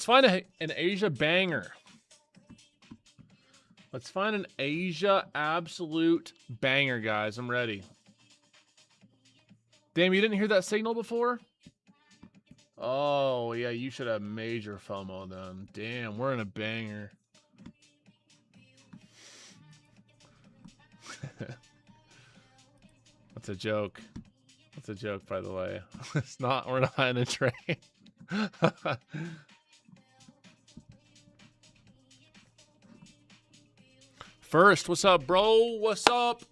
find an Asia banger. Let's find an Asia absolute banger, guys. I'm ready. Damn, you didn't hear that signal before? Oh, yeah, you should have major FOMO then. Damn, we're in a banger. That's a joke. That's a joke, by the way. It's not, we're not in a train. First, what's up, bro? What's up?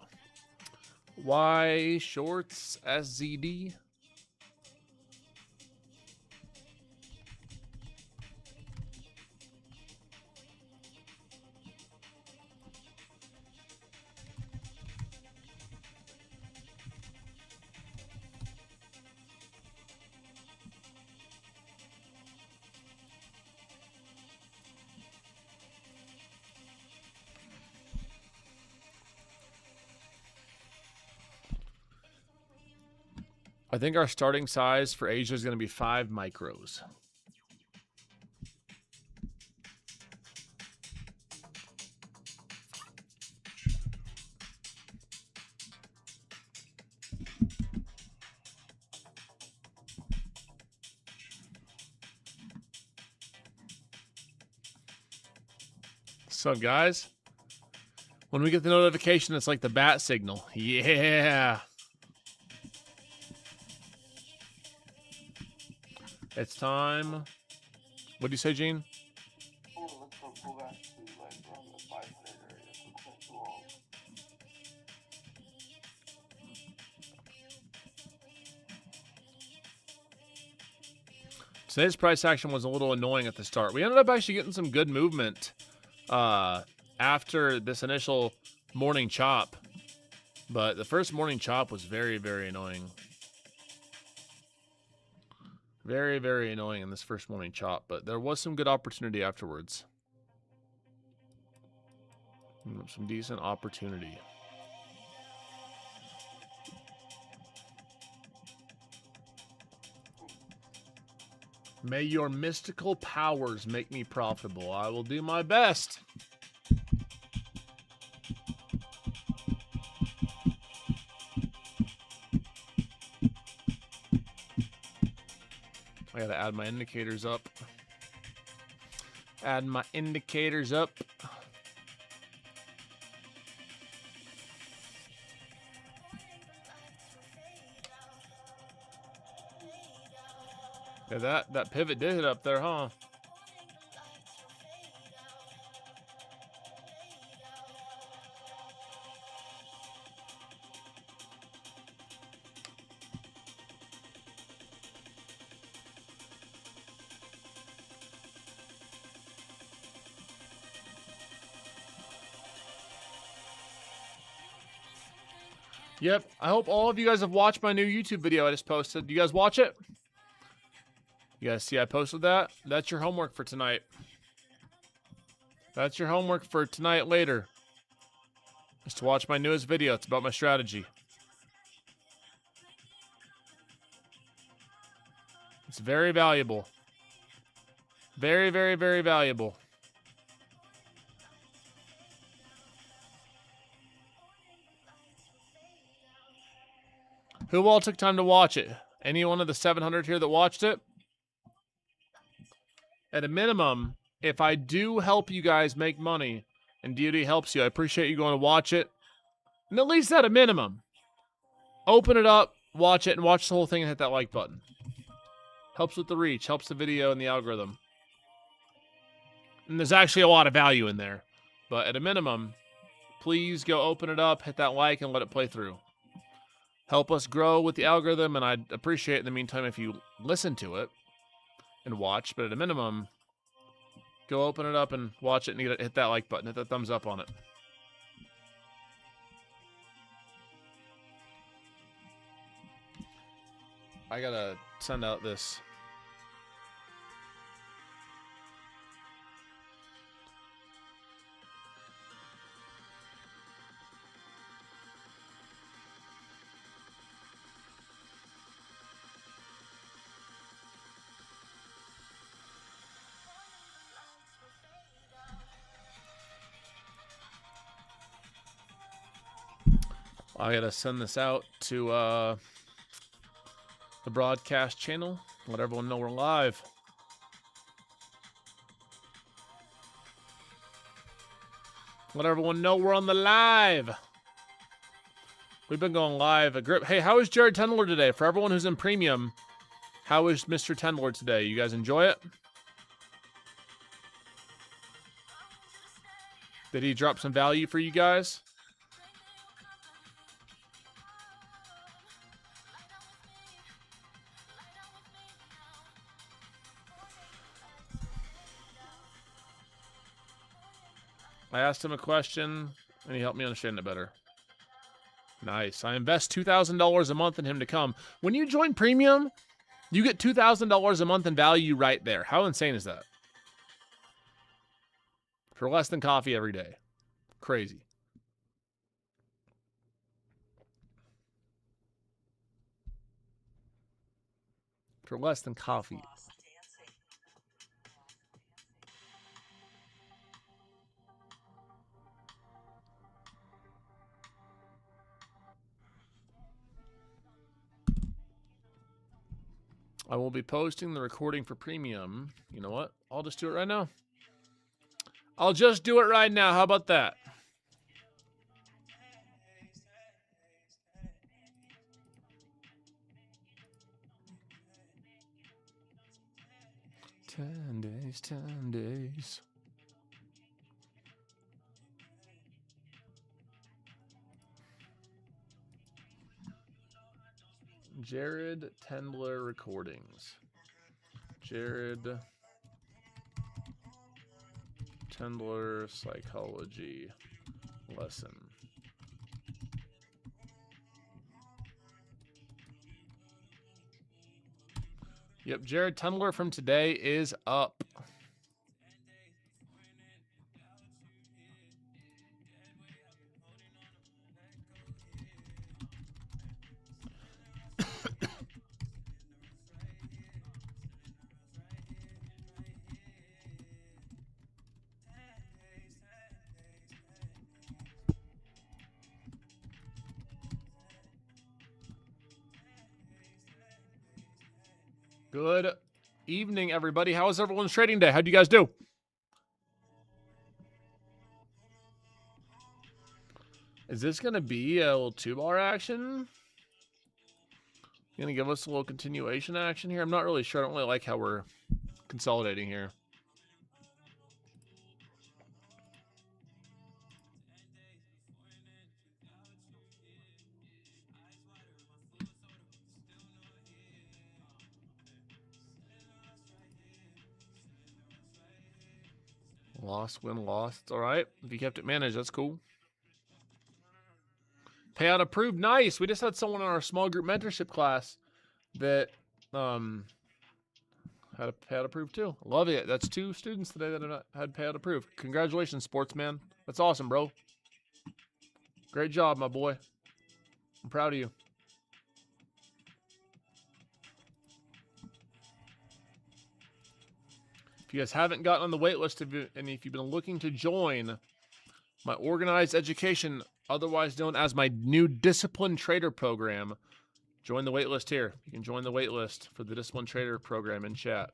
Y Shorts SZD. I think our starting size for Asia is going to be 5 micros. What's up, guys? When we get the notification, it's like the bat signal. Yeah. It's time. What do you say, Gene? Today's price action was a little annoying at the start. We ended up actually getting some good movement after this initial morning chop. But the first morning chop was very, very annoying. Very, very annoying in this first morning chop, but there was some good opportunity afterwards. Some decent opportunity. May your mystical powers make me profitable. I will do my best. I gotta add my indicators up. Add my indicators up. Yeah, that pivot did hit up there, huh? Yep, I hope all of you guys have watched my new YouTube video I just posted. You guys watch it? You guys see I posted that? That's your homework for tonight. That's your homework for tonight later. Just to watch my newest video. It's about my strategy. It's very valuable. Very, very, very valuable. Who all took time to watch it? Any one of the 700 here that watched it? At a minimum, if I do help you guys make money and DoD helps you, I appreciate you going to watch it. And at least at a minimum, open it up, watch it, and watch the whole thing and hit that like button. Helps with the reach, helps the video and the algorithm. And there's actually a lot of value in there. But at a minimum, please go open it up, hit that like, and let it play through. Help us grow with the algorithm, and I'd appreciate in the meantime if you listen to it and watch. But at a minimum, go open it up and watch it and hit that like button, hit that thumbs up on it. I gotta send out this. I gotta send this out to the broadcast channel. Let everyone know we're live. Let everyone know we're on the live. We've been going live. Hey, how is Jared Tendler today? For everyone who's in premium, how is Mr. Tendler today? You guys enjoy it? Did he drop some value for you guys? I asked him a question, and he helped me understand it better. Nice. I invest $2,000 a month in him to come. When you join premium, you get $2,000 a month in value right there. How insane is that? For less than coffee every day. Crazy. For less than coffee. I will be posting the recording for premium. You know what? I'll just do it right now. I'll just do it right now. How about that? $10 days, 10 days. Jared Tendler recordings. Jared Tendler psychology lesson. Yep, Jared Tendler from today is up. Good evening, everybody. How was everyone's trading day? How'd you guys do? Is this going to be a little 2-bar action? Going to give us a little continuation action here? I'm not really sure. I don't really like how we're consolidating here. Lost, win, lost. It's all right. If you kept it managed, that's cool. Payout approved. Nice. We just had someone in our small group mentorship class that had a payout approved too. Love it. That's 2 students today that have had payout approved. Congratulations, sportsman. That's awesome, bro. Great job, my boy. I'm proud of you. If you guys haven't gotten on the wait list, and if you've been looking to join my organized education, otherwise known as my new Disciplined Trader program, join the wait list here. You can join the wait list for the Disciplined Trader program in chat.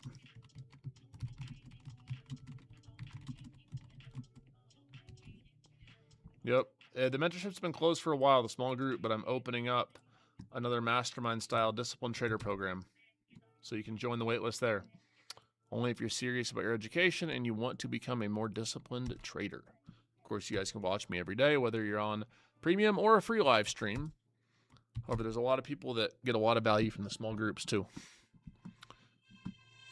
Yep. The mentorship's been closed for a while, the small group, but I'm opening up another mastermind-style Disciplined Trader program. So you can join the wait list there. Only if you're serious about your education and you want to become a more disciplined trader. Of course, you guys can watch me every day, whether you're on premium or a free live stream. However, there's a lot of people that get a lot of value from the small groups too.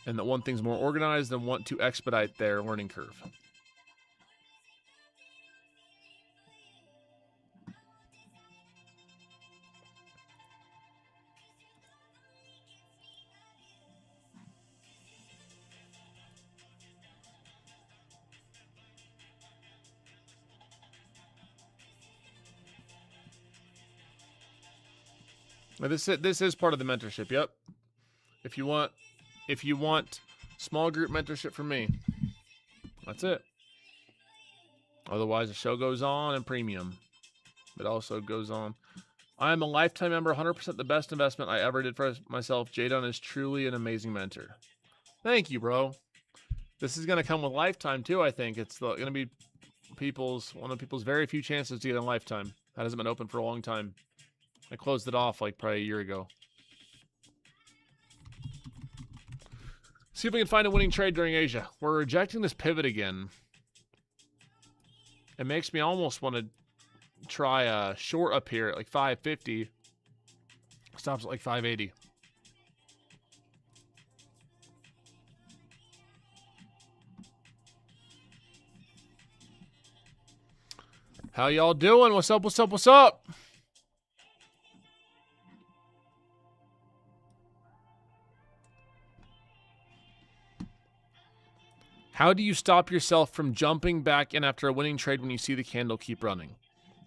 And that want things more organized and want to expedite their learning curve. Now this is part of the mentorship. Yep. If you want small group mentorship from me, that's it. Otherwise, the show goes on in premium. it also goes on. I am a lifetime member, 100% the best investment I ever did for myself. Jdun is truly an amazing mentor. Thank you, bro. This is going to come with lifetime, too, I think. It's going to be one of people's very few chances to get a lifetime. That hasn't been open for a long time. I closed it off like probably a year ago. See if we can find a winning trade during Asia. We're rejecting this pivot again. It makes me almost want to try a short up here at like 550. Stops at like 580. How y'all doing? What's up? What's up? What's up? How do you stop yourself from jumping back in after a winning trade when you see the candle keep running?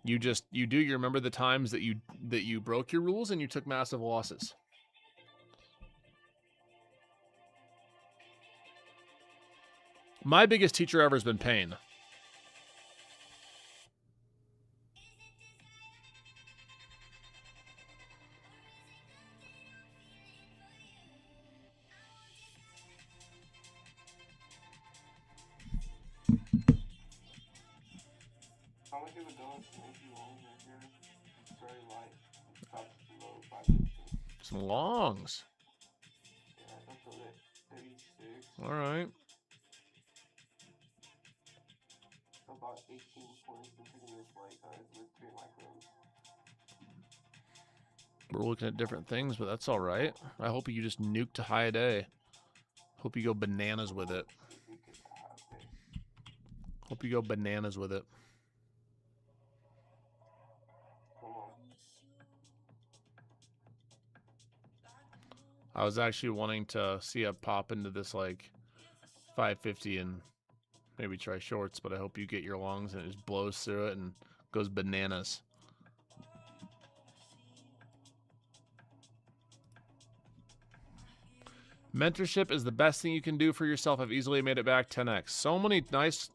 You remember the times that you broke your rules and you took massive losses. My biggest teacher ever has been pain. Some longs. All right. About 18 points We're looking at different things, but that's all right. I hope you just nuked a high day. Hope you go bananas with it. Hope you go bananas with it. I was actually wanting to see a pop into this like 550 and maybe try shorts, but I hope you get your longs and it just blows through it and goes bananas. Mentorship is the best thing you can do for yourself. I've easily made it back 10x. So many nice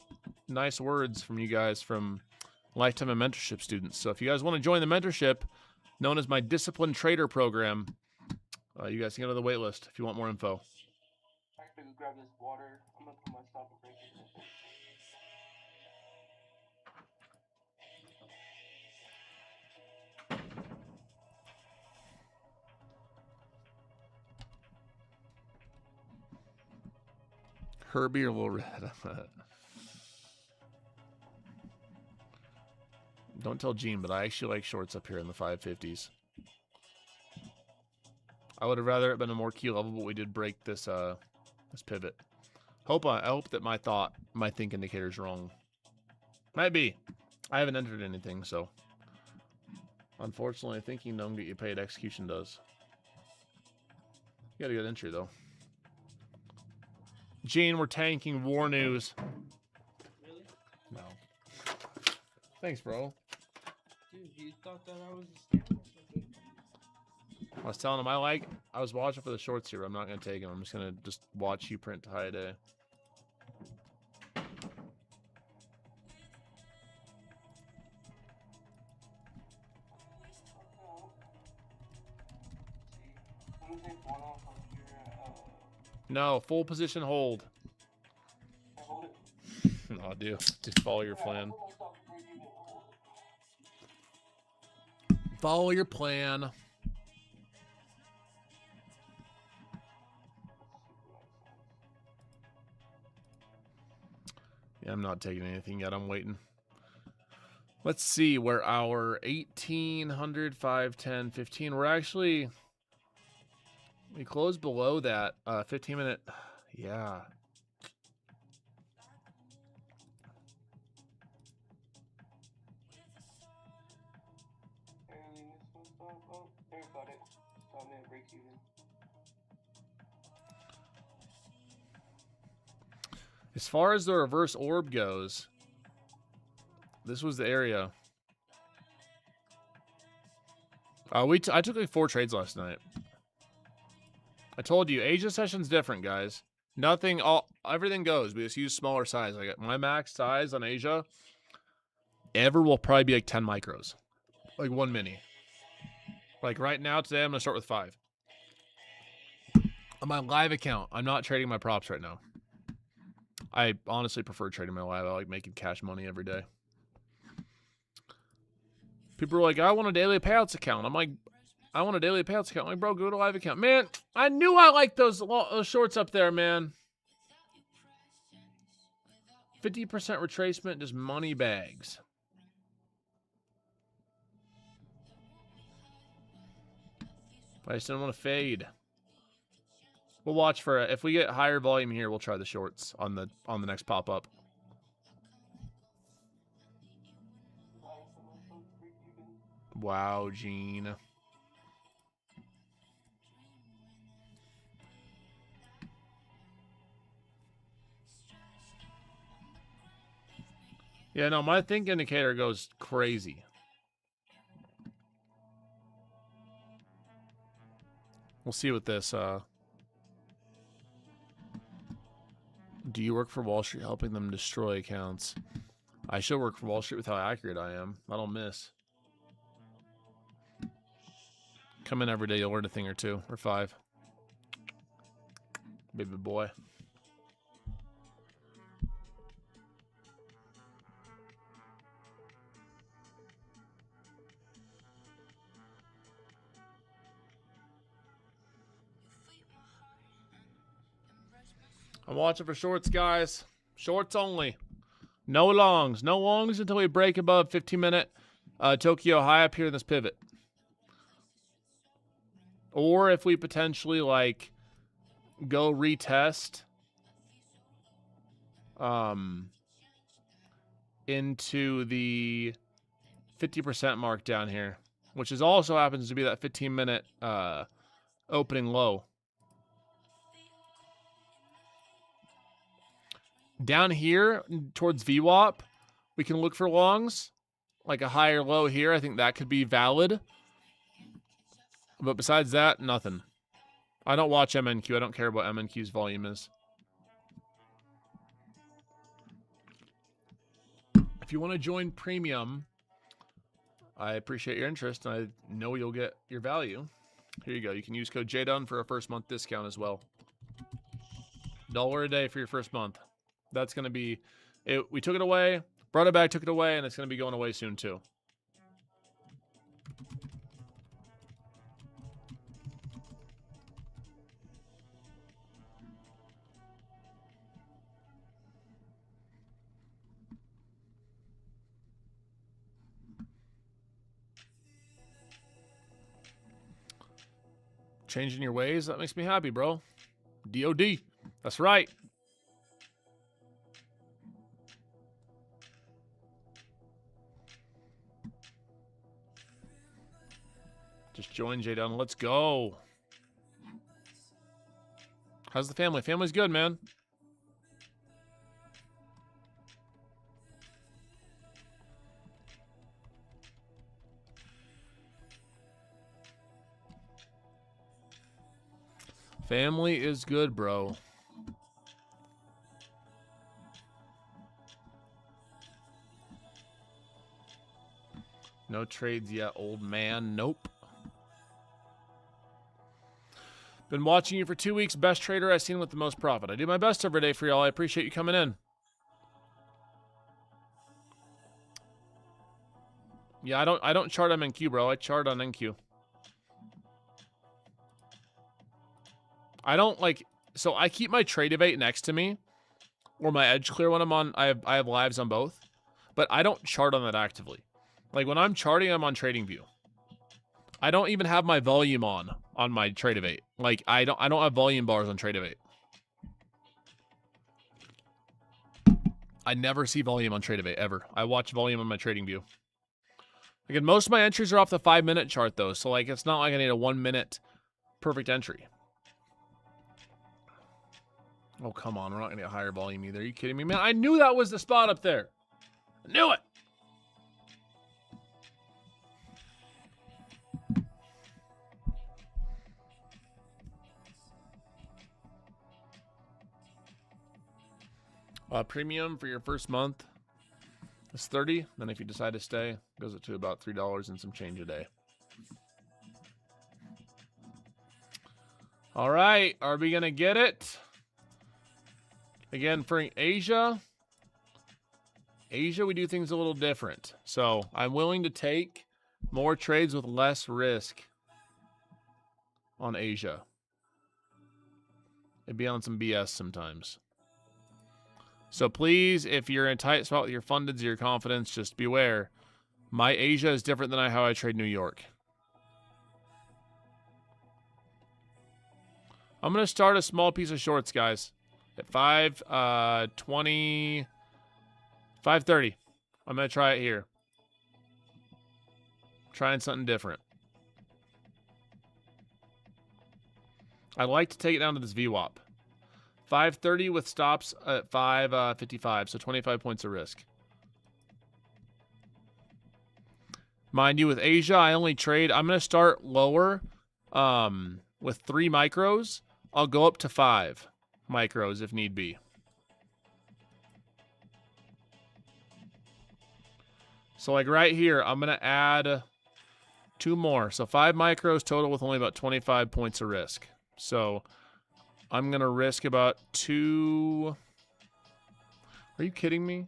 words from you guys from lifetime and mentorship students. So if you guys want to join the mentorship, known as my Disciplined Trader program, you guys can get on the wait list if you want more info. Actually, grab this water. I'm gonna put myself a drink. Herbie or Lil Red? Don't tell Gene, but I actually like shorts up here in the 550s. I would have rather it been a more key level, but we did break this this pivot. I hope that my think indicator is wrong. Might be. I haven't entered anything, so unfortunately, thinking don't get you paid. Execution does. You got a good entry though. Gene, we're tanking war news. Really? No. Thanks, bro. Dude, you thought that I was a scam or something? I was telling him I was watching for the shorts here. I'm not going to take him. I'm just going to watch you print to high day. No, full position hold. No, just follow your plan. Follow your plan. Yeah, I'm not taking anything yet. I'm waiting. Let's see where our 1800, 510, 15. We're actually... We closed below that 15-minute. Yeah. As far as the reverse orb goes, this was the area. I took like 4 trades last night. I told you, Asia session's different, guys. Everything goes. We just use smaller size. My max size on Asia ever will probably be like 10 micros. Like 1 mini. Like right now, today, I'm going to start with 5. On my live account, I'm not trading my props right now. I honestly prefer trading my live. I like making cash money every day. People are like, I want a daily payouts account. I'm like, I want a daily payouts account. I'm like, bro, go to live account. Man, I knew I liked those shorts up there, man. 50% retracement, just money bags. I just didn't want to fade. We'll watch for it. If we get higher volume here, we'll try the shorts on the next pop up. Wow, Gene. Yeah, no, my think indicator goes crazy. We'll see what this, do you work for Wall Street helping them destroy accounts? I should work for Wall Street with how accurate I am. I don't miss. Come in every day, you'll learn a thing or 2 or 5. Baby boy. I'm watching for shorts, guys. Shorts only. No longs. No longs until we break above 15-minute Tokyo high up here in this pivot. Or if we potentially, like, go retest into the 50% mark down here, which is also happens to be that 15-minute opening low. Down here towards VWAP, we can look for longs, like a higher low here. I think that could be valid. But besides that, nothing. I don't watch MNQ. I don't care what MNQ's volume is. If you want to join Premium, I appreciate your interest, and I know you'll get your value. Here you go. You can use code Jdun for a first month discount as well. $1 a day for your first month. That's going to be it. We took it away, brought it back, took it away, and it's going to be going away soon too. Changing your ways, that makes me happy, bro. DOD. That's right. Just join Jdun. Let's go. How's the family? Family's good, man. Family is good, bro. No trades yet, old man. Nope. Been watching you for 2 weeks. Best trader I've seen with the most profit. I do my best every day for y'all. I appreciate you coming in. Yeah, I don't chart MNQ, bro. I chart on NQ. I don't like, so I keep my Tradevate next to me, or my Edge Clear when I'm on. I have lives on both, but I don't chart on that actively. Like when I'm charting, I'm on TradingView. I don't even have my volume on my Tradevate. Like I don't have volume bars on Tradevate. I never see volume on Tradevate ever. I watch volume on my TradingView. Again, most of my entries are off the 5-minute chart though, so like it's not like I need a 1-minute perfect entry. Oh, come on. We're not going to get higher volume either. Are you kidding me, man? I knew that was the spot up there. I knew it. Premium for your first month. It's 30. Then if you decide to stay, it goes up to about $3 and some change a day. All right, are we gonna get it? Again, for Asia, we do things a little different. So I'm willing to take more trades with less risk on Asia. It'd be on some BS sometimes. So please, if you're in a tight spot with your fundeds, your confidence, just beware. My Asia is different than how I trade New York. I'm going to start a small piece of shorts, guys. At 5:20, 5:30. I'm going to try it here. Trying something different. I'd like to take it down to this VWAP. 5:30 with stops at 5:55, so 25 points of risk. Mind you, with Asia, I only trade. I'm going to start lower with 3 micros. I'll go up to 5 micros if need be. So like right here, I'm going to add 2 more. So 5 micros total with only about 25 points of risk. So I'm going to risk about 2. Are you kidding me?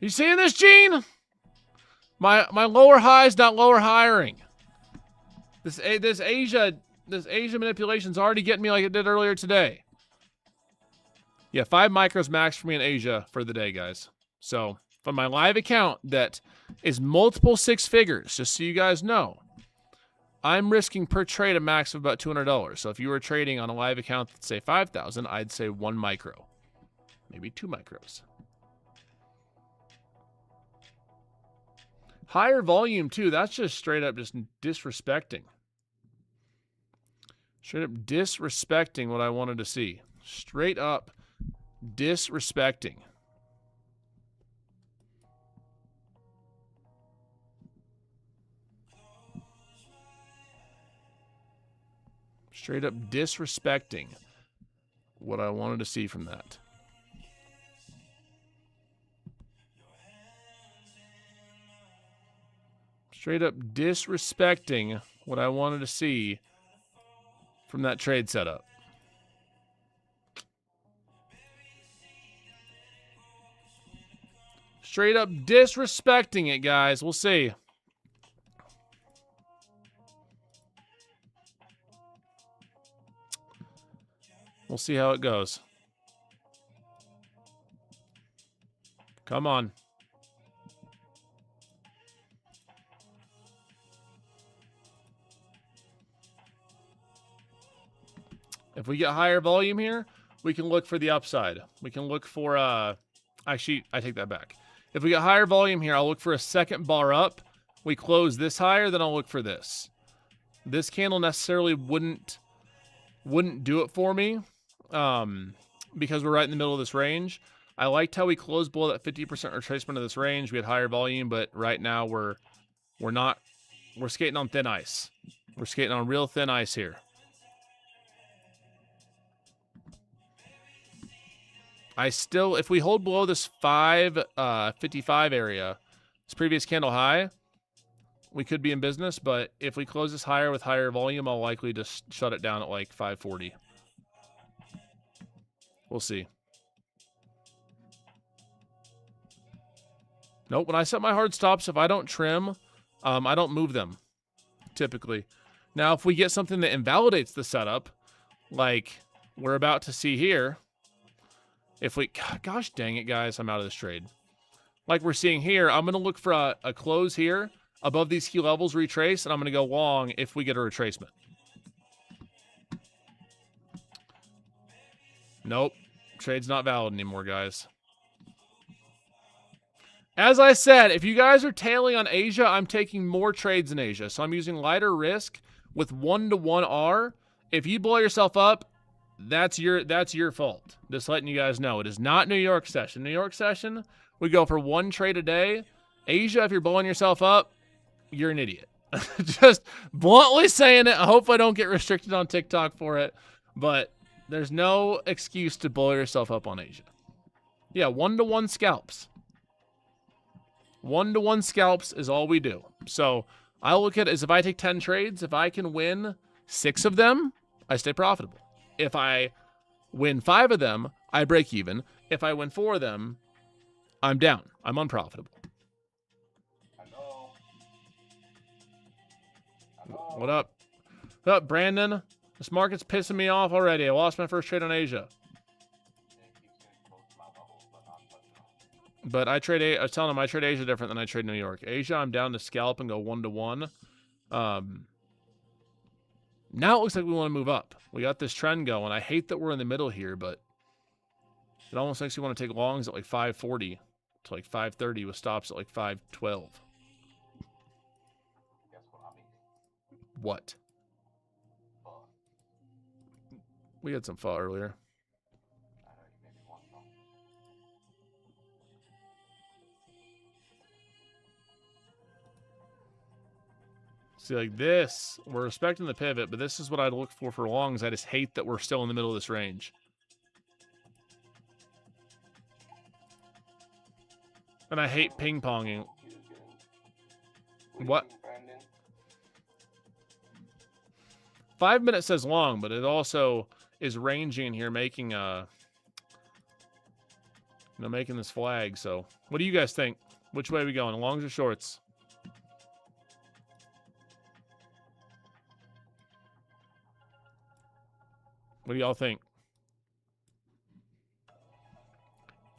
You seeing this, Gene? My lower high is not lower hiring. This Asia manipulation's already getting me like it did earlier today. Yeah, 5 micros max for me in Asia for the day, guys. So from my live account that is multiple 6 figures, just so you guys know, I'm risking per trade a max of about $200. So if you were trading on a live account that's say 5,000, I'd say 1 micro, maybe 2 micros. Higher volume too. That's just straight up just disrespecting. Straight up disrespecting what I wanted to see. Straight up disrespecting. Straight up disrespecting what I wanted to see from that. Straight up disrespecting what I wanted to see from that trade setup. Straight up disrespecting it, guys. We'll see. We'll see how it goes. Come on. If we get higher volume here, we can look for the upside. We can look for, actually, I take that back. If we get higher volume here, I'll look for a second bar up. We close this higher, then I'll look for this. This candle necessarily wouldn't do it for me because we're right in the middle of this range. I liked how we closed below that 50% retracement of this range. We had higher volume, but right now we're skating on thin ice. We're skating on real thin ice here. If we hold below this 555 area, this previous candle high, we could be in business, but if we close this higher with higher volume, I'll likely just shut it down at like 540. We'll see. Nope, when I set my hard stops, if I don't trim, I don't move them, typically. Now, if we get something that invalidates the setup, like we're about to see here, if we, gosh dang it, guys, I'm out of this trade. Like we're seeing here, I'm going to look for a close here above these key levels, retrace, and I'm going to go long if we get a retracement. Nope, trade's not valid anymore, guys. As I said, if you guys are tailing on Asia, I'm taking more trades in Asia. So I'm using lighter risk with 1-to-1 R. If you blow yourself up, that's your fault. Just letting you guys know. It is not New York session. New York session, we go for 1 trade a day. Asia, if you're blowing yourself up, you're an idiot. Just bluntly saying it. I hope I don't get restricted on TikTok for it. But there's no excuse to blow yourself up on Asia. Yeah, 1-to-1 scalps. 1-to-1 scalps is all we do. So I look at it as if I take 10 trades, if I can win 6 of them, I stay profitable. If I win 5 of them, I break even. If I win 4 of them, I'm down. I'm unprofitable. What up? What up, Brandon? This market's pissing me off already. I lost my first trade on Asia. But I was telling him I trade Asia different than I trade New York. Asia, I'm down to scalp and go 1-to-1. Now it looks like we want to move up. We got this trend going. I hate that we're in the middle here, but it almost makes you want to take longs at like 540 to like 530 with stops at like 512. What? We had some fall earlier. See, like this, we're respecting the pivot, but this is what I'd look for longs. I just hate that we're still in the middle of this range. And I hate ping-ponging. What? 5 minutes says long, but it also is ranging here, making making this flag. So, what do you guys think? Which way are we going? Longs or shorts? What do y'all think?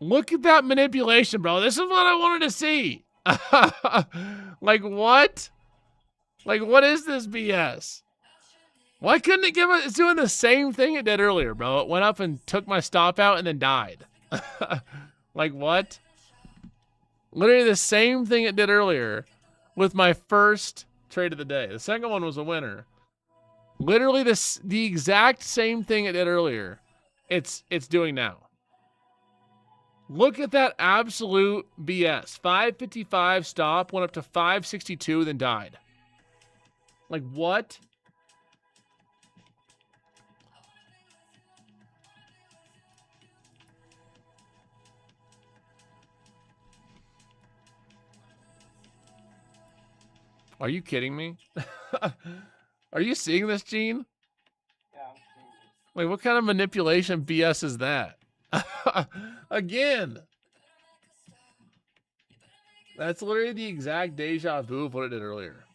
Look at that manipulation, bro. This is what I wanted to see. Like, what? Like, what is this BS? Why couldn't it give us... It's doing the same thing it did earlier, bro. It went up and took my stop out and then died. Like, what? Literally the same thing it did earlier with my first trade of the day. The second one was a winner. Literally the exact same thing it did earlier. It's doing now. Look at that absolute BS. 555 stop, went up to 562, then died. Like, what? Are you kidding me? Are you seeing this, Gene? Yeah, I'm seeing this. Like, what kind of manipulation BS is that? Again. That's literally the exact deja vu of what it did earlier.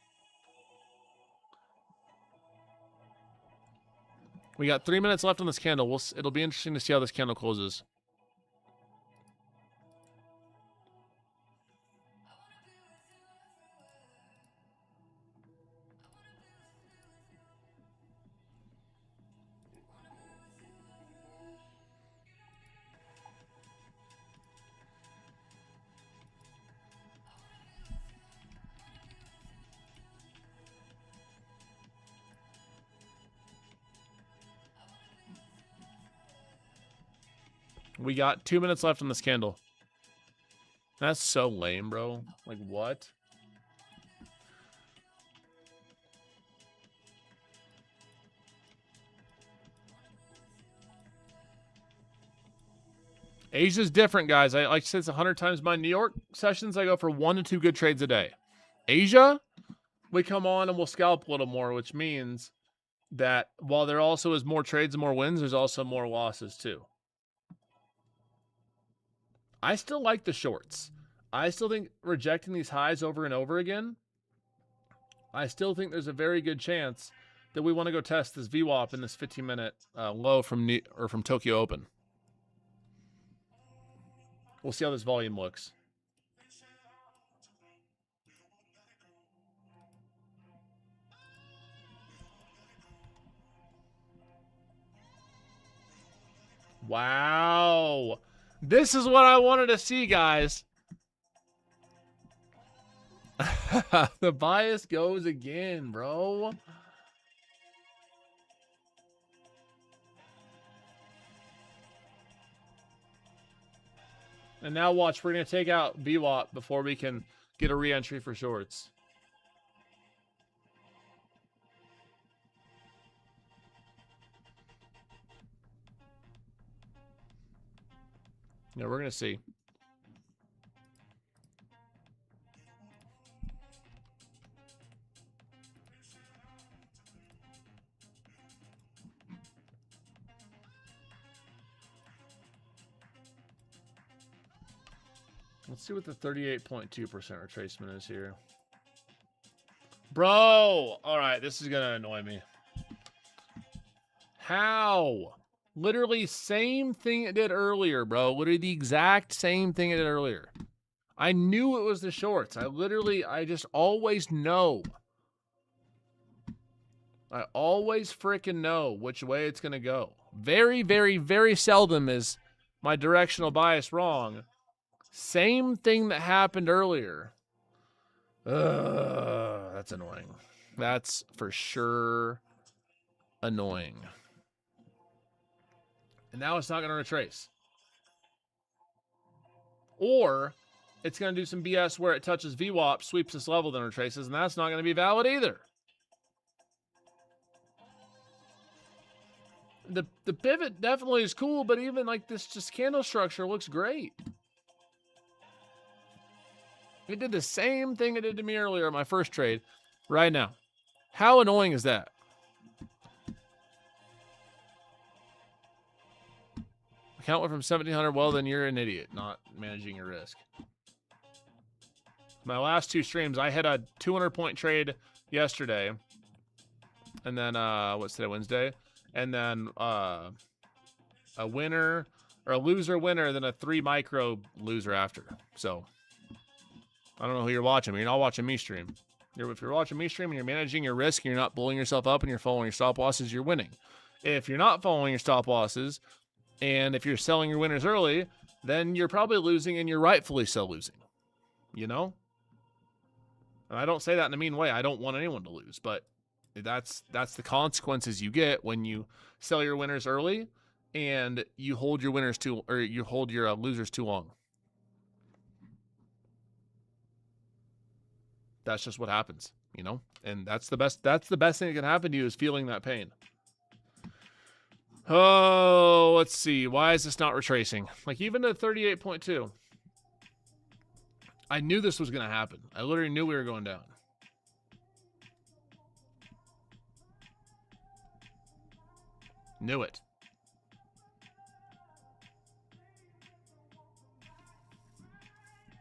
We got 3 minutes left on this candle. It'll be interesting to see how this candle closes. We got 2 minutes left on this candle. That's so lame, bro. Like, what? Asia's different, guys. I like I said this 100 times. My New York sessions, I go for 1 to 2 good trades a day. Asia, we come on and we'll scalp a little more, which means that while there also is more trades and more wins, there's also more losses too. I still like the shorts. I still think rejecting these highs over and over again, I still think there's a very good chance that we want to go test this VWAP in this 15-minute low from Tokyo Open. We'll see how this volume looks. Wow. This is what I wanted to see, guys. The bias goes again, bro. And now watch, we're going to take out VWAP before we can get a re-entry for shorts. Yeah, we're going to see. Let's see what the 38.2% retracement is here. Bro! Alright, this is gonna annoy me. How? Literally same thing it did earlier, bro. Literally the exact same thing it did earlier. I knew it was the shorts. I just always know. I always freaking know which way it's gonna go. Very, very, very seldom is my directional bias wrong. Same thing that happened earlier. That's annoying. That's for sure annoying. And now it's not going to retrace. Or it's going to do some BS where it touches VWAP, sweeps this level, then retraces, and that's not going to be valid either. The pivot definitely is cool, but even like this just candle structure looks great. It did the same thing it did to me earlier in my first trade right now. How annoying is that? Account went from 1,700. Well, then you're an idiot, not managing your risk. My last two streams, I had a 200-point trade yesterday. And then, what's today, Wednesday? And then a winner, or a loser winner, then a 3 micro loser after. So, I don't know who you're watching, but you're not watching me stream. If you're watching me stream and you're managing your risk, and you're not blowing yourself up and you're following your stop losses, you're winning. If you're not following your stop losses, and if you're selling your winners early, then you're probably losing, and you're rightfully so losing. You know? And I don't say that in a mean way. I don't want anyone to lose, but that's the consequences you get when you sell your winners early and you hold your winners too, or you hold your losers too long. That's just what happens, you know? And that's the best thing that can happen to you, is feeling that pain. Oh, let's see. Why is this not retracing? Like, even at 38.2. I knew this was going to happen. I literally knew we were going down. Knew it.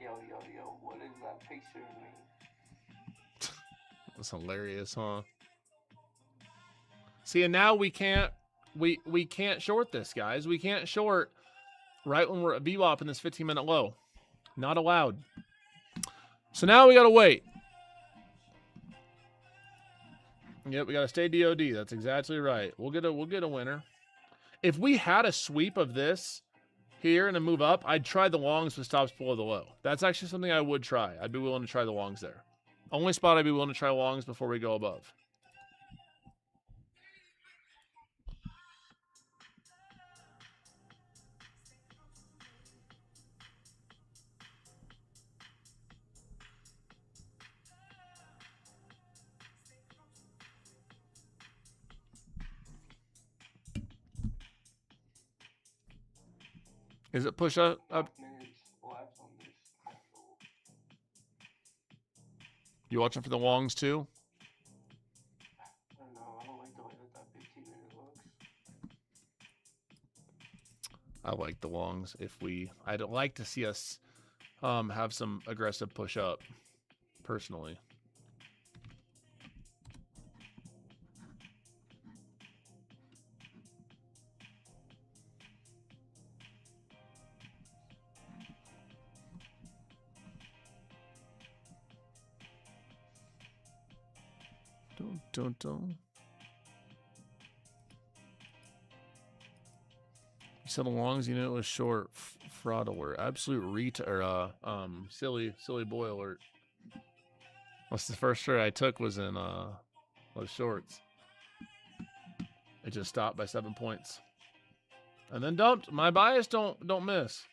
Yo, what does that picture mean? That's hilarious, huh? See, and now we can't short this, guys. We can't short right when we're at VWAP in this 15-minute low. Not allowed. So now we gotta wait. Yep, we gotta stay DOD. That's exactly right. We'll get a winner. If we had a sweep of this here and a move up, I'd try the longs with stops below the low. That's actually something I would try. I'd be willing to try the longs there. Only spot I'd be willing to try longs before we go above. Is it push up? You watching for the longs too? I don't know. I don't like the way that 15-minute looks. I like the longs. I'd like to see us have some aggressive push up, personally. Don't. You said the longs, you know it was short. Fraud alert. Absolute silly boy alert. What's the first trade I took was in those shorts. It just stopped by 7 points. And then dumped. My bias don't miss.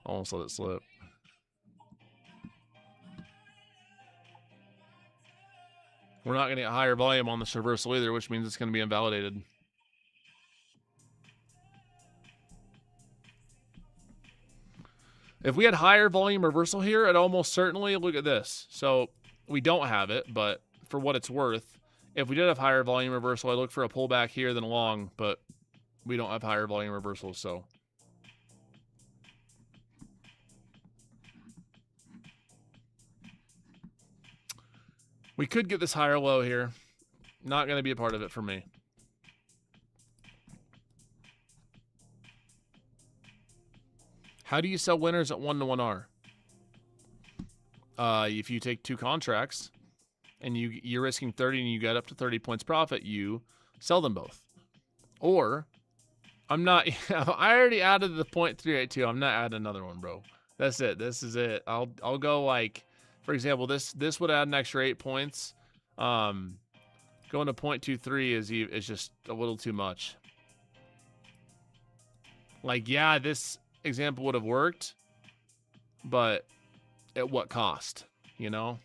Almost let it slip. We're not going to get higher volume on this reversal either, which means it's going to be invalidated. If we had higher volume reversal here, it almost certainly, look at this. So we don't have it, but for what it's worth, if we did have higher volume reversal, I'd look for a pullback here, then a long, but we don't have higher volume reversals, so. We could get this higher low here. Not going to be a part of it for me. How do you sell winners at 1-to-1R? If you take 2 contracts and you're risking 30 and you get up to 30 points profit, you sell them both. Or I'm not. I already added the 0.382. I'm not adding another one, bro. That's it. This is it. I'll go like, for example, this would add an extra 8 points. Going to 0.23 is just a little too much. Like, yeah, this example would have worked, but at what cost? You know.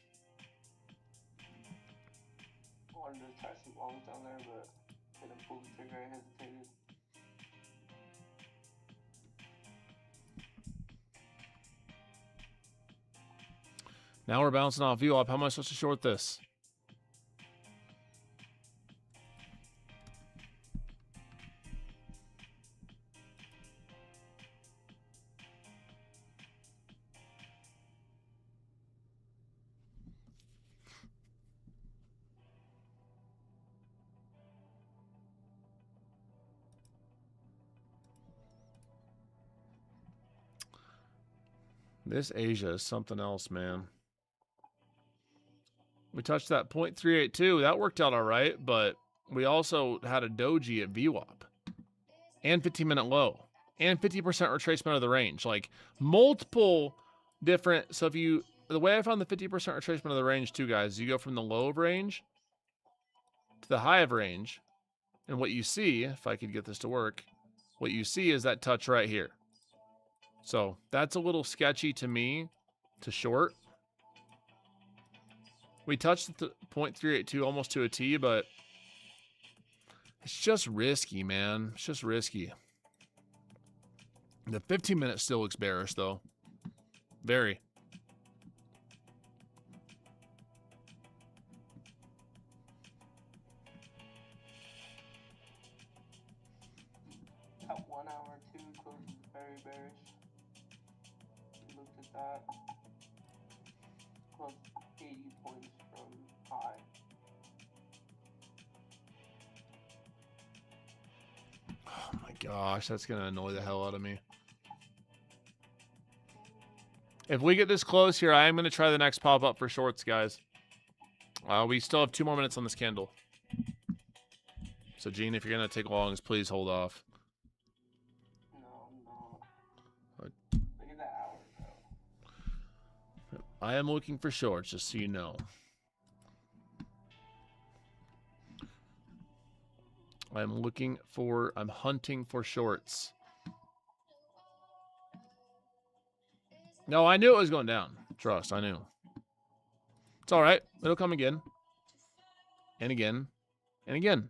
I wanted to try some longs down there, but didn't pull the trigger. I hesitated. Now we're bouncing off VWAP. How am I supposed to short this? This Asia is something else, man. We touched that 0.382. That worked out all right, but we also had a doji at VWAP and 15-minute low and 50% retracement of the range. Like multiple different. So the way I found the 50% retracement of the range too, guys, you go from the low of range to the high of range. And what you see, if I could get this to work, what you see is that touch right here. So that's a little sketchy to me to short. We touched the 0.382 almost to a T, but it's just risky, man. It's just risky. The 15-minute still looks bearish, though. Very. That 1 hour too closed very bearish. Looked at that. Closed 80 points from high. Oh my gosh, that's gonna annoy the hell out of me. If we get this close here, I am gonna try the next pop-up for shorts, guys. We still have 2 more minutes on this candle. So, Gene, if you're gonna take longs, please hold off. No, I'm not. What? Look at that hour, bro. I am looking for shorts, just so you know. I'm hunting for shorts. No, I knew it was going down. Trust, I knew. It's all right. It'll come again. And again. And again.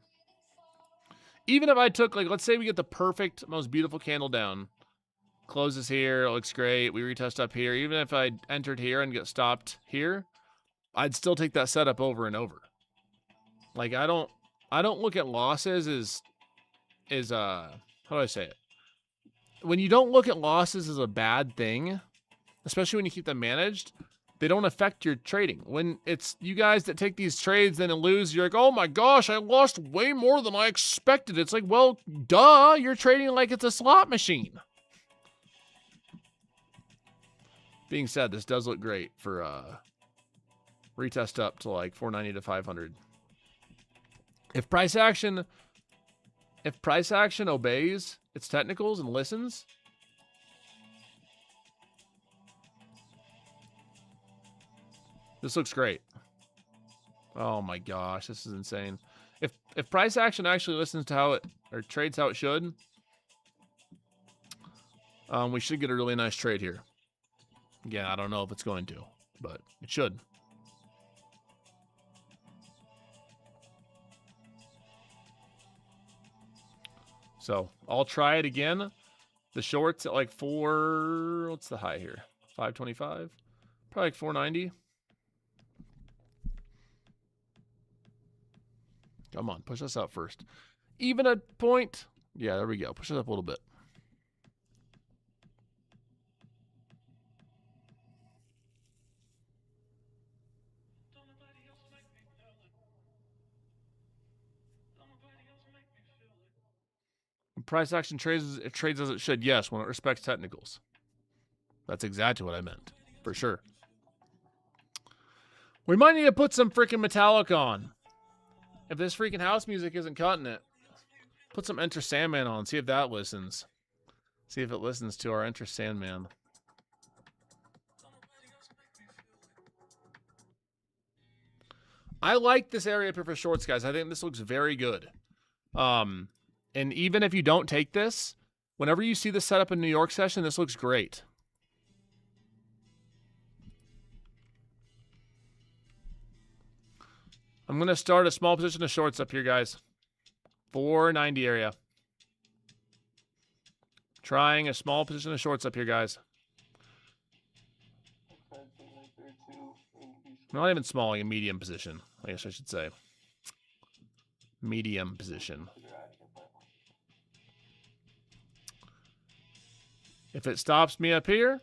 Even if I took, like, let's say we get the perfect, most beautiful candle down. Closes here. It looks great. We retest up here. Even if I entered here and get stopped here, I'd still take that setup over and over. Like, I don't look at losses as how do I say it? When you don't look at losses as a bad thing, especially when you keep them managed, they don't affect your trading. When it's you guys that take these trades then and lose, you're like, oh my gosh, I lost way more than I expected. It's like, well, duh, you're trading like it's a slot machine. Being said, this does look great for retest up to like 490 to 500. If price action obeys its technicals and listens, this looks great. Oh my gosh, this is insane. If price action actually listens to how it or trades how it should, we should get a really nice trade here. Again, I don't know if it's going to, but it should. So I'll try it again. The shorts at like what's the high here? 525? Probably like 490. Come on, push us out first. Even a point. Yeah, there we go. Push it up a little bit. Price action trades as it should. Yes, when it respects technicals. That's exactly what I meant. For sure. We might need to put some freaking Metallic on. If this freaking house music isn't cutting it, put some Enter Sandman on. See if that listens. See if it listens to our Enter Sandman. I like this area up here for shorts, guys. I think this looks very good. And even if you don't take this, whenever you see this setup in New York session, this looks great. I'm going to start a small position of shorts up here, guys. 490 area. Trying a small position of shorts up here, guys. Not even small, like a medium position. I guess I should say. Medium position. If it stops me up here,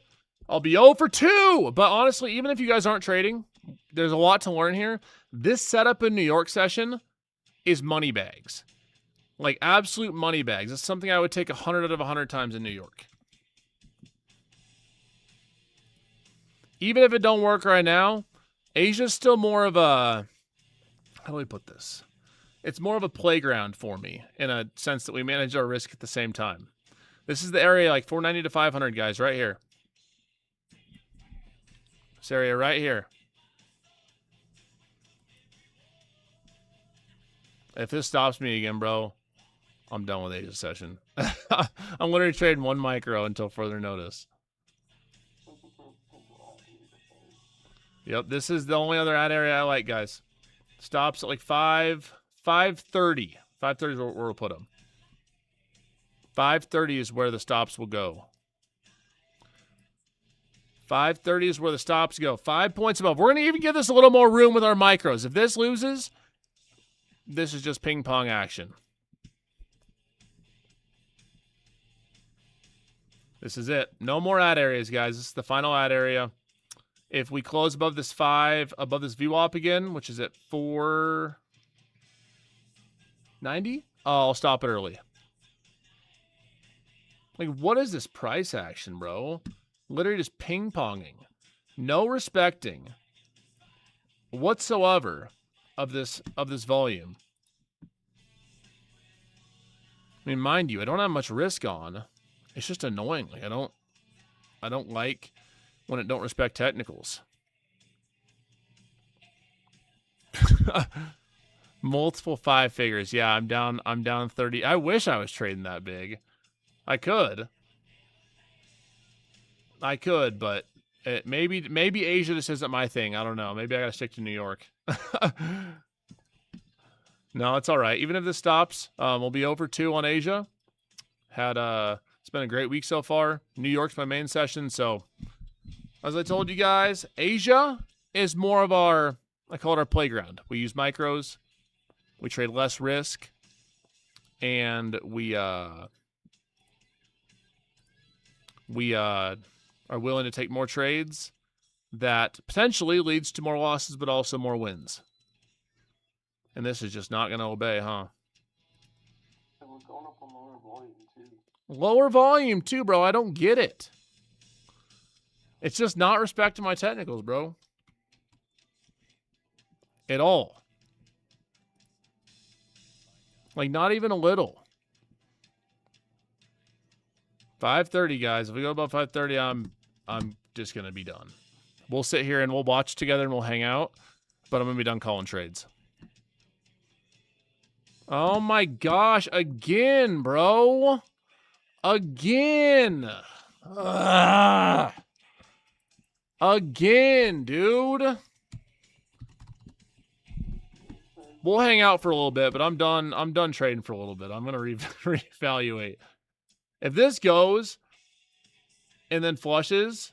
I'll be 0 for 2. But honestly, even if you guys aren't trading, there's a lot to learn here. This setup in New York session is money bags. Like absolute money bags. It's something I would take 100 out of 100 times in New York. Even if it don't work right now, Asia's still more of a... How do we put this? It's more of a playground for me in a sense that we manage our risk at the same time. This is the area like 490 to 500, guys, right here. This area right here. If this stops me again, bro, I'm done with Asia session. I'm literally trading 1 micro until further notice. Yep, this is the only other ad area I like, guys. Stops at like 530. 530 is where we'll put them. 530 is where the stops will go. 530 is where the stops go. 5 points above. We're going to even give this a little more room with our micros. If this loses, this is just ping pong action. This is it. No more ad areas, guys. This is the final ad area. If we close above this 5, above this VWAP again, which is at 490, I'll stop it early. Like, what is this price action, bro? Literally just ping-ponging. No respecting whatsoever of this volume. I mean, mind you, I don't have much risk on. It's just annoying. Like, I don't like when it don't respect technicals. Multiple 5 figures. Yeah, I'm down 30. I wish I was trading that big. I could, but maybe Asia just isn't my thing. I don't know. Maybe I gotta stick to New York. No, it's all right. Even if this stops, we'll be over 2 on Asia. It's been a great week so far. New York's my main session, so as I told you guys, Asia is more of I call it our playground. We use micros, we trade less risk, and we are willing to take more trades that potentially leads to more losses, but also more wins. And this is just not going to obey, huh? And we're going up on lower volume, too. Lower volume, too, bro. I don't get it. It's just not respecting my technicals, bro. At all. Like, not even a little. 5:30, guys. If we go above 5:30, I'm just going to be done. We'll sit here and we'll watch together and we'll hang out, but I'm going to be done calling trades. Oh my gosh, again, bro. Again. Again, dude. We'll hang out for a little bit, but I'm done trading for a little bit. I'm going to reevaluate. If this goes and then flushes,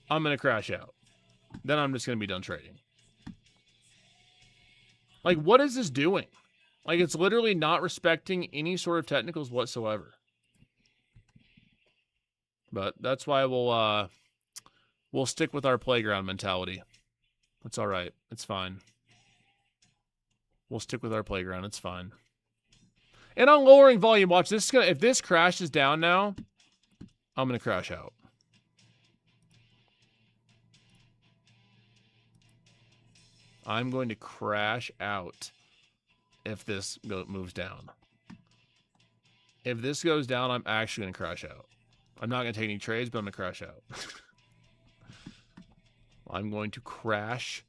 I'm going to crash out. Then I'm just going to be done trading. Like, what is this doing? Like, it's literally not respecting any sort of technicals whatsoever. But that's why we'll stick with our playground mentality. It's all right. It's fine. We'll stick with our playground. It's fine. And I'm lowering volume. Watch this. If this crashes down now, I'm gonna crash out. I'm going to crash out if this moves down. If this goes down, I'm actually gonna crash out. I'm not gonna take any trades, but I'm gonna crash out. I'm going to crash.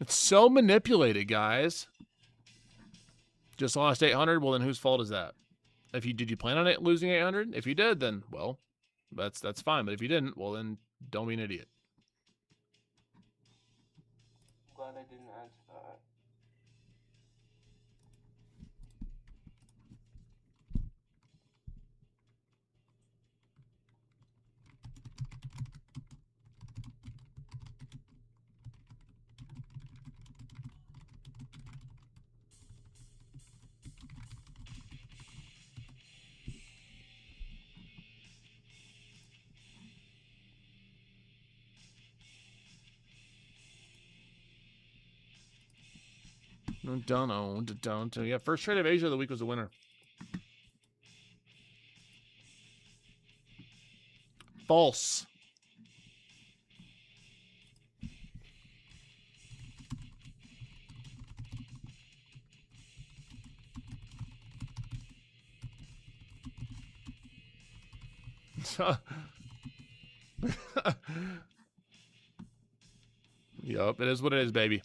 It's so manipulated, guys. Just lost 800. Well, then whose fault is that? Did you plan on it losing 800? If you did, then well, that's fine. But if you didn't, well then don't be an idiot. Glad I didn't answer that. Don't. Yeah, first trade of Asia of the week was the winner. False. Yup, it is what it is, baby.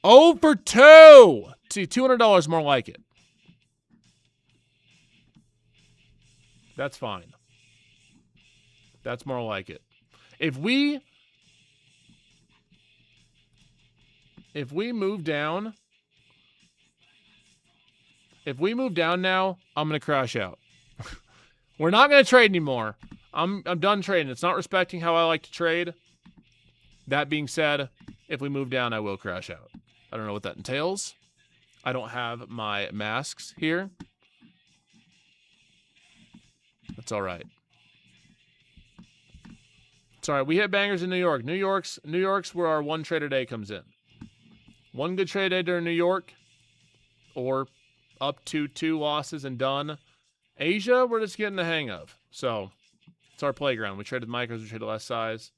0 for 2. See, $200 more like it. That's fine. That's more like it. If we move down, now, I'm gonna crash out. We're not gonna trade anymore. I'm done trading. It's not respecting how I like to trade. That being said, if we move down, I will crash out. I don't know what that entails. I don't have my masks here. That's all right. It's all right. We hit bangers in New York. New York's where our one trade a day comes in. One good trade a day during New York, or up to 2 losses and done. Asia, we're just getting the hang of. So it's our playground. We traded micros, we traded less size.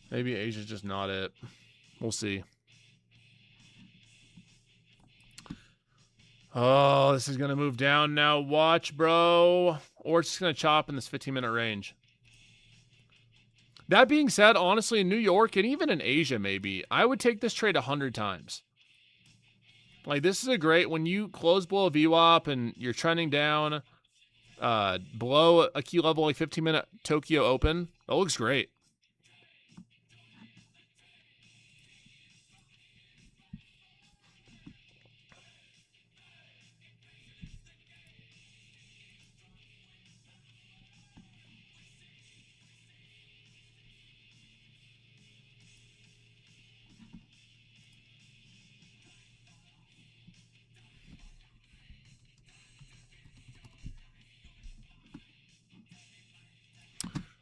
Maybe Asia's just not it. We'll see. Oh, this is going to move down now. Watch, bro. Or it's just going to chop in this 15-minute range. That being said, honestly, in New York and even in Asia, maybe, I would take this trade 100 times. Like, this is a great, when you close below a VWAP and you're trending down below a key level, like 15-minute Tokyo Open, that looks great.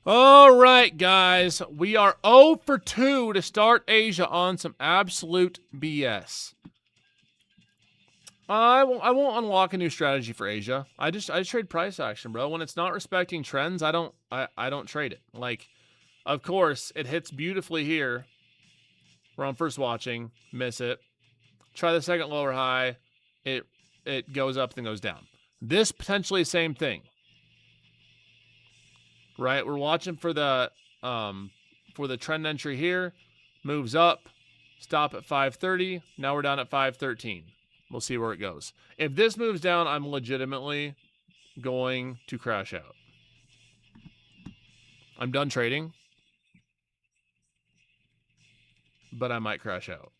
All right, guys. We are 0 for 2 to start Asia on some absolute BS. I won't unlock a new strategy for Asia. I just trade price action, bro. When it's not respecting trends, I don't trade it. Like, of course, it hits beautifully here where I'm first watching, miss it. Try the second lower high, it goes up, then goes down. This potentially same thing. Right? We're watching for the trend entry here. Moves up. Stop at 530. Now we're down at 513. We'll see where it goes. If this moves down, I'm legitimately going to crash out. I'm done trading. But I might crash out.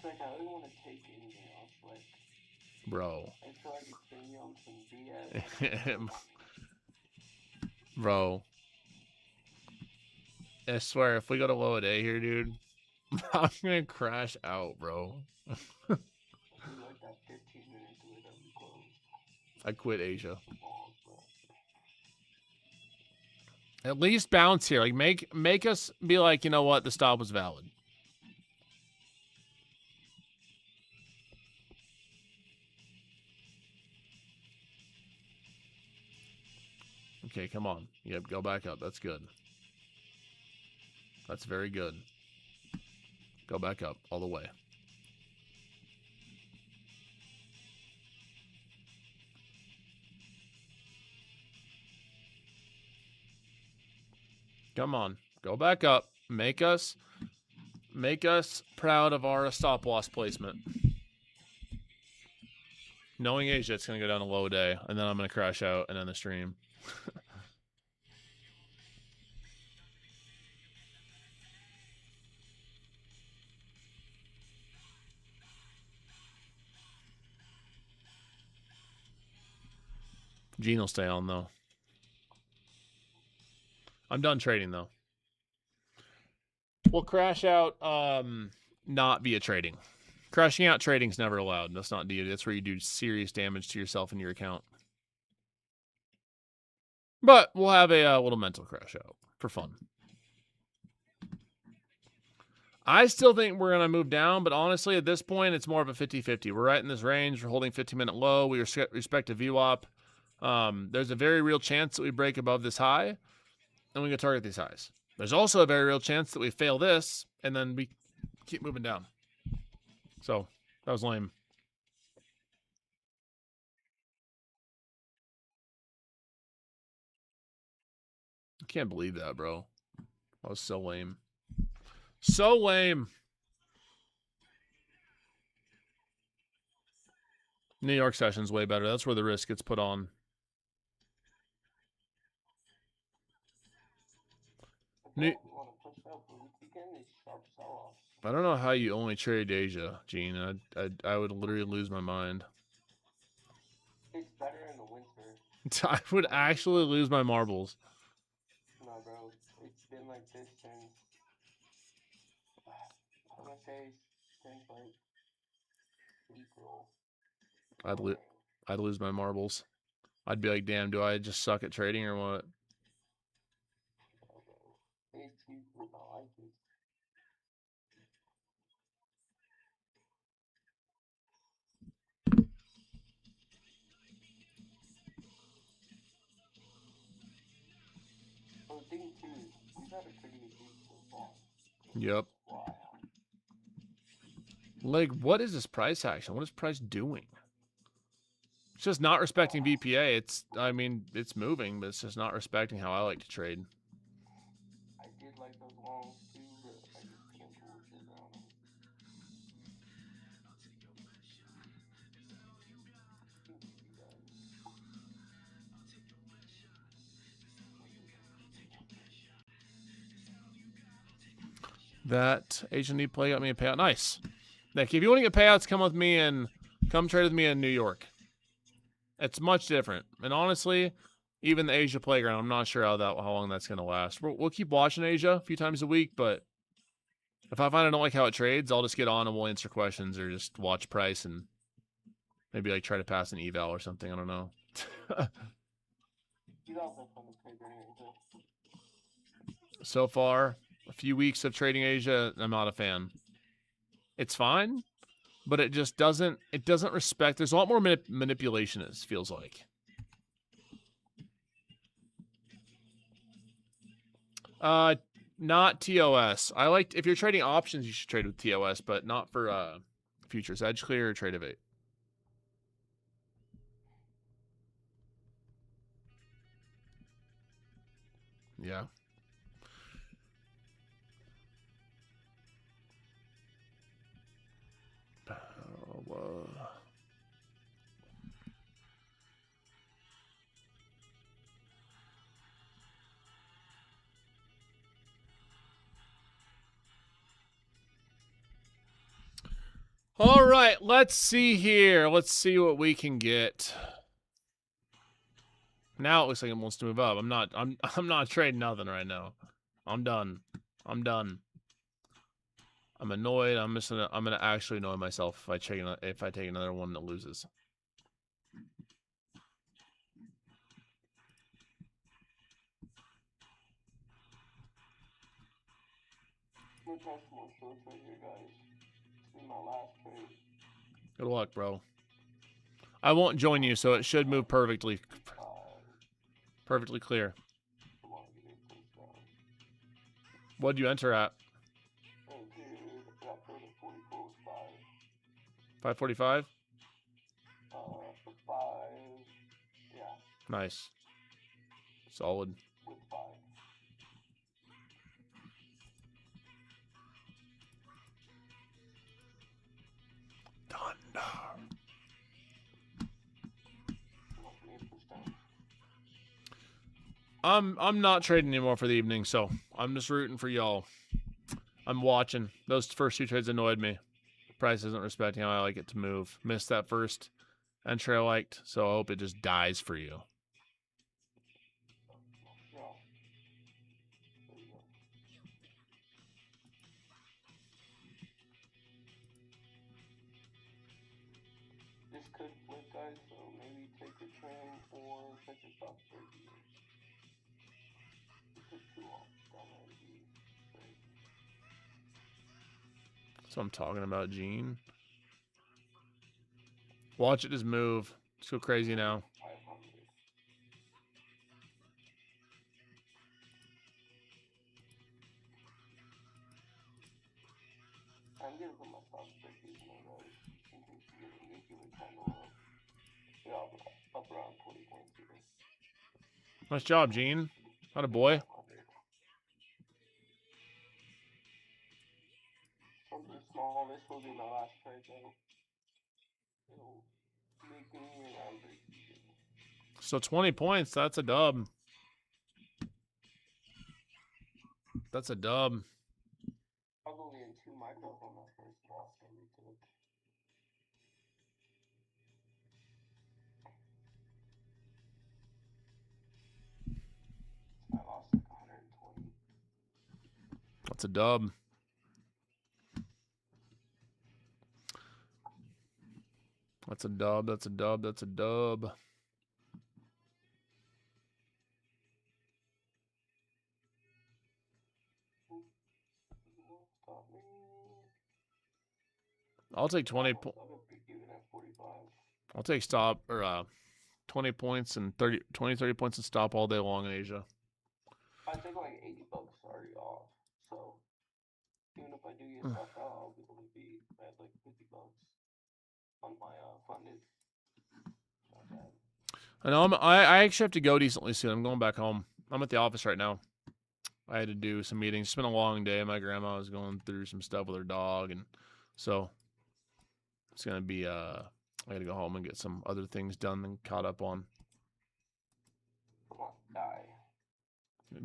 It's like I really want to take anything else. Like, Bro. I feel like it's getting me on some BS. Bro. I swear, if we go to low a day here, dude, I'm gonna crash out, bro. It'll be like that 15 minutes away that we close. I quit Asia. Balls, bro. At least bounce here. Like make us be like, you know what, the stop was valid. Okay, come on. Yep, go back up. That's good. That's very good. Go back up all the way. Come on. Go back up. Make us proud of our stop loss placement. Knowing Asia, it's going to go down a low day, and then I'm going to crash out and end the stream. Gene will stay on, though. I'm done trading, though. We'll crash out not via trading. Crashing out trading is never allowed. That's not deity. That's where you do serious damage to yourself and your account. But we'll have a little mental crash out for fun. I still think we're going to move down, but honestly, at this point, it's more of a 50-50. We're right in this range. We're holding 15-minute low. We respect a VWAP. There's a very real chance that we break above this high, and we can target these highs. There's also a very real chance that we fail this, and then we keep moving down. So, that was lame. I can't believe that, bro. That was so lame. So lame. New York session's way better. That's where the risk gets put on. I don't know how you only trade Asia, Gene. I would literally lose my mind. It's better in the winter. I would actually lose my marbles. No, bro. It's been like this since, I'm gonna say, since like April. I'd lose my marbles. I'd be like, damn, do I just suck at trading or what? It's usually not like this. So the thing too is, we've had a pretty good week so far. Yep. Wow. Like, what is this price action? What is price doing? It's just not respecting VPA. I mean, it's moving, but it's just not respecting how I like to trade. I did like those longs too, but I just couldn't bullshit on them. That H&D play got me a payout. Nice. Like, if you want to get payouts, come trade with me in New York. It's much different. And honestly, even the Asia playground, I'm not sure how long that's going to last. We'll keep watching Asia a few times a week, but if I find I don't like how it trades, I'll just get on and we'll answer questions or just watch price and maybe like try to pass an eval or something. I don't know. So far, a few weeks of trading Asia, I'm not a fan. It's fine, but it just doesn't respect. There's a lot more manipulation, it feels like. Not TOS. I like, if you're trading options, you should trade with TOS, but not for futures. Edge clear or trade of 8. Yeah. All right, let's see here. Let's see what we can get. Now it looks like it wants to move up. I'm not trading nothing right now. I'm done. I'm done. I'm annoyed. I'm gonna actually annoy myself if I take another one that loses. I'm gonna try some more shorts right here, guys. This is my last trade. Good luck, bro. I won't join you, so it should move perfectly clear. Come on, get it close down. What'd you enter at? Oh, dude, I got paid at 44 with 5. 545? For 5, yeah, Nice. Solid. with 5. Thunder. I'm not trading anymore for the evening, so I'm just rooting for y'all. I'm watching. Those first two trades annoyed me. Price isn't respecting how I like it to move. Missed that first entry I liked, so I hope it just dies for you. Yeah. There you go. This could flip, guys, so maybe take your train or set your stop break even. You took 2 off down there to be straight. That's what I'm talking about, Gene. Watch it just move. It's go crazy now. 500. I'm gonna put my stop break even on, guys, in case you get a nuclear candle up. Yeah, up around 20 points here. Nice job, Gene. Not a boy. Something small. This will be my last trade, though. It'll make me around break even. So 20 points. That's a dub. That's a dub. Probably in 2 micros on that first loss that we took. I lost like 120. That's a dub. That's a dub. That's a dub. That's a dub. Stop me. I'll take 20 points. I'll take stop or 20 points and 30 points and stop all day long in Asia. I took like $80 already off, so even if I do get stopped out, I'll be able to be at like $50 on my funded. Not bad. I know I actually have to go decently soon. I'm going back home. I'm at the office right now. I had to do some meetings. It's been a long day. My grandma was going through some stuff with her dog, and so it's gonna be I gotta go home and get some other things done and caught up on. Come on, die.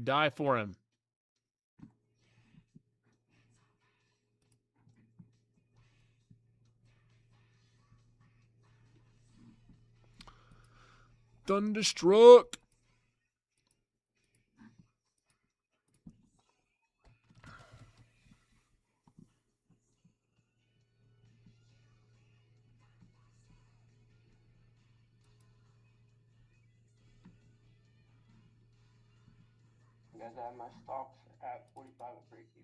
Die for him. Thunderstruck. Guys, I have my stops at 45 at break even.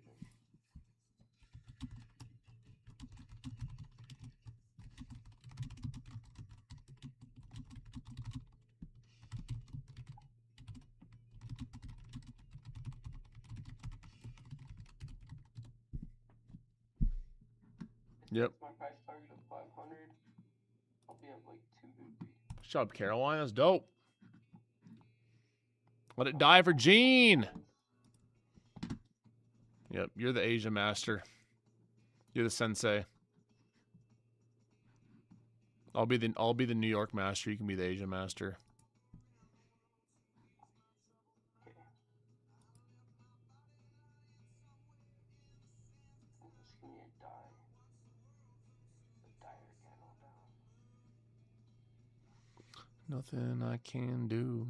Yep. My price target of 500. I'll be at like 250. Good job, Caroline. That's dope. Let it die for Gene. Yep, you're the Asia master. You're the sensei. I'll be the New York master. You can be the Asia master. Okay. Just give me a die. Nothing I can do.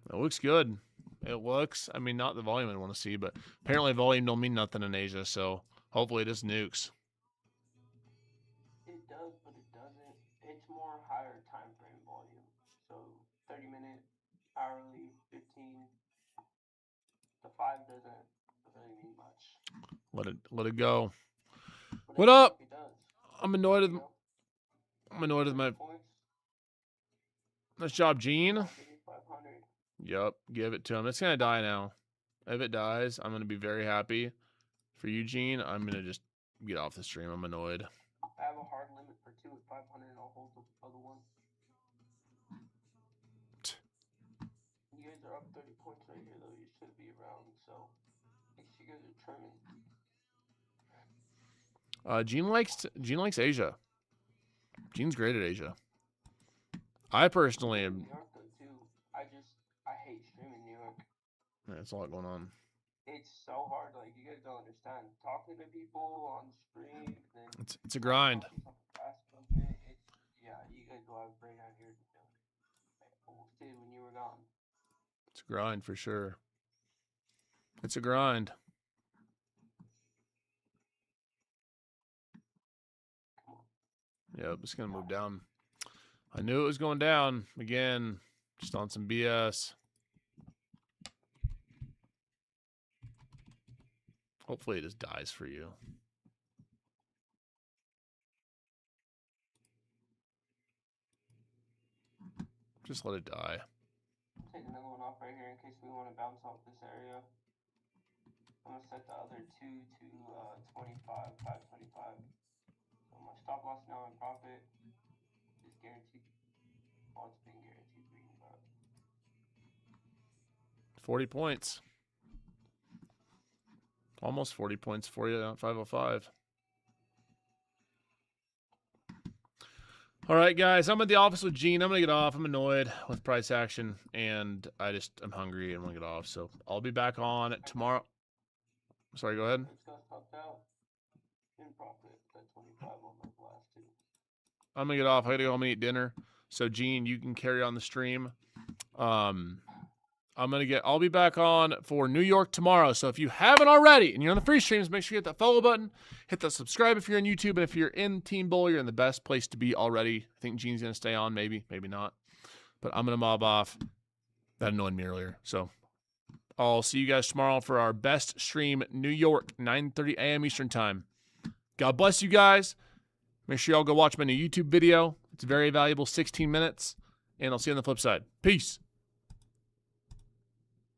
It looks good. It looks, I mean, not the volume I want to see, but apparently volume don't mean nothing in Asia, so hopefully it just nukes. It does, but it doesn't. It's more higher time frame volume. So 30-minute, hourly, 15. The 5 doesn't really mean much. Let it go. But What up? It does. I'm annoyed with You know? I'm annoyed with my Points. nice job, Gene. 500. Yup, give it to him. It's gonna die now. If it dies, I'm gonna be very happy. For you, Gene, I'm gonna just get off the stream. I'm annoyed. I have a hard limit for 2 at 500 and I'll hold the other one. You guys are up 30 points right here though. You should be around, so make sure you guys are trimming. Gene likes Asia. Gene's great at Asia. I personally am. New York though too. I hate streaming New York. Yeah, it's a lot going on. It's so hard. Like you guys don't understand. Talking to people on stream, then It's a grind. Yeah, you guys will have a brain out here. I almost did when you were gone. It's a grind for sure. It's a grind. Yep, it's gonna move down. I knew it was going down again, just on some BS. Hopefully it just dies for you. Just let it die. Take another one off right here in case we want to bounce off this area. I'm gonna set the other 2 to 25, 525. So my stop loss now in profit is guaranteed. Oh, it's been guaranteed green, but 40 points. Almost 40 points for you at 505. All right, guys, I'm at the office with Gene. I'm going to get off. I'm annoyed with price action, and I'm hungry and want to get off. So I'll be back on tomorrow. Sorry, go ahead. it's got stopped out in profit at 25 on the last 2. I'm going to get off. I got to go home and eat dinner. So, Gene, you can carry on the stream. I'll be back on for New York tomorrow. So if you haven't already and you're on the free streams, make sure you hit that follow button, hit that subscribe if you're on YouTube, and if you're in Team Bull, you're in the best place to be already. I think Gene's going to stay on, maybe not. But I'm going to mob off. That annoyed me earlier. So I'll see you guys tomorrow for our best stream, New York, 9:30 a.m. Eastern Time. God bless you guys. Make sure y'all go watch my new YouTube video. It's very valuable, 16 minutes. And I'll see you on the flip side. Peace.